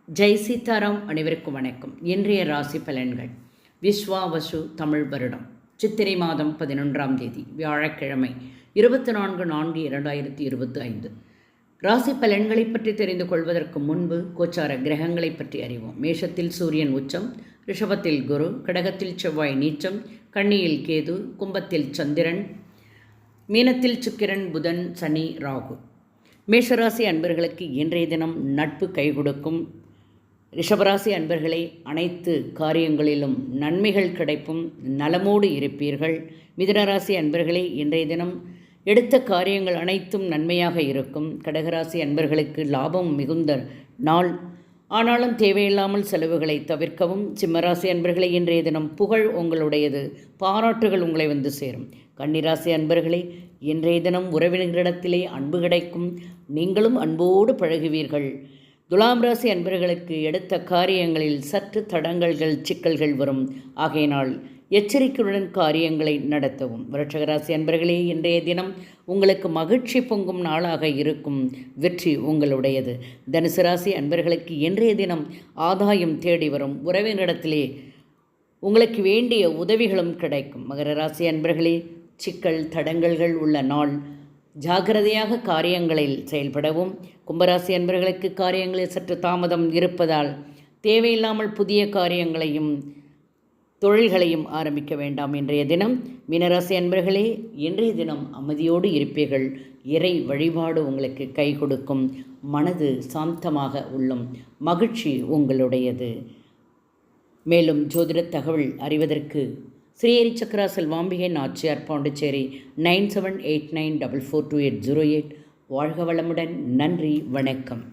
ஜெய் சீதாராம். அனைவருக்கும் வணக்கம். இன்றைய ராசி பலன்கள். விஸ்வாவசு தமிழ் வருடம் சித்திரை மாதம் 11ஆம் தேதி வியாழக்கிழமை 24/4/2025. ராசி பலன்களை பற்றி தெரிந்து கொள்வதற்கு முன்பு கோச்சார கிரகங்களை பற்றி அறிவோம். மேஷத்தில் சூரியன் உச்சம், ரிஷபத்தில் குரு, கடகத்தில் செவ்வாய் நீச்சம், கன்னியில் கேது, கும்பத்தில் சந்திரன், மீனத்தில் சுக்கிரன், புதன், சனி, ராகு. மேஷராசி அன்பர்களுக்கு இன்றைய தினம் நட்பு கை கொடுக்கும். ரிஷபராசி அன்பர்களே, அனைத்து காரியங்களிலும் நன்மைகள் கிடைக்கும், நலமோடு இருப்பீர்கள். மிதுனராசி அன்பர்களே, இன்றைய தினம் எடுத்த காரியங்கள் அனைத்தும் நன்மையாக இருக்கும். கடகராசி அன்பர்களுக்கு லாபம் மிகுந்த நாள், ஆனாலும் தேவையில்லாமல் செலவுகளை தவிர்க்கவும். சிம்மராசி அன்பர்களே, இன்றைய தினம் புகழ் உங்களுடையது, பாராட்டுகள் உங்களை வந்து சேரும். கன்னிராசி அன்பர்களே, இன்றைய தினம் உறவினர்களிடத்திலே அன்பு கிடைக்கும், நீங்களும் அன்போடு பழகுவீர்கள். துலாம் ராசி அன்பர்களுக்கு எடுத்த காரியங்களில் சற்று தடங்கல்கள், சிக்கல்கள் வரும். ஆகையினால் எச்சரிக்கையுடன் காரியங்களை நடத்தவும். விருச்சிக ராசி அன்பர்களே, இன்றைய தினம் உங்களுக்கு மகிழ்ச்சி பொங்கும் நாளாக இருக்கும், வெற்றி உங்களுடையது. தனுசு ராசி அன்பர்களுக்கு இன்றைய தினம் ஆதாயம் தேடி வரும், உறவினரிடத்திலே உங்களுக்கு வேண்டிய உதவிகளும் கிடைக்கும். மகர ராசி அன்பர்களே, சிக்கல் தடங்கல்கள் உள்ள நாள், ஜாக்கிரதையாக காரியங்களில் செயல்படவும். கும்பராசி அன்பர்களுக்கு காரியங்களில் சற்று தாமதம் இருப்பதால் தேவையில்லாமல் புதிய காரியங்களையும் தொழில்களையும் ஆரம்பிக்க வேண்டாம் இன்றைய தினம். மீனராசி அன்பர்களே, இன்றைய தினம் அமைதியோடு இருப்பீர்கள். இறை வழிபாடு உங்களுக்கு கை கொடுக்கும், மனது சாந்தமாக உள்ளும், மகிழ்ச்சி உங்களுடையது. மேலும் ஜோதிட தகவல் அறிவதற்கு ஸ்ரீஹரி சக்கரா செல்வாம்பிகை நாச்சியார், பாண்டிச்சேரி 9789442808. வாழ்க வளமுடன். நன்றி, வணக்கம்.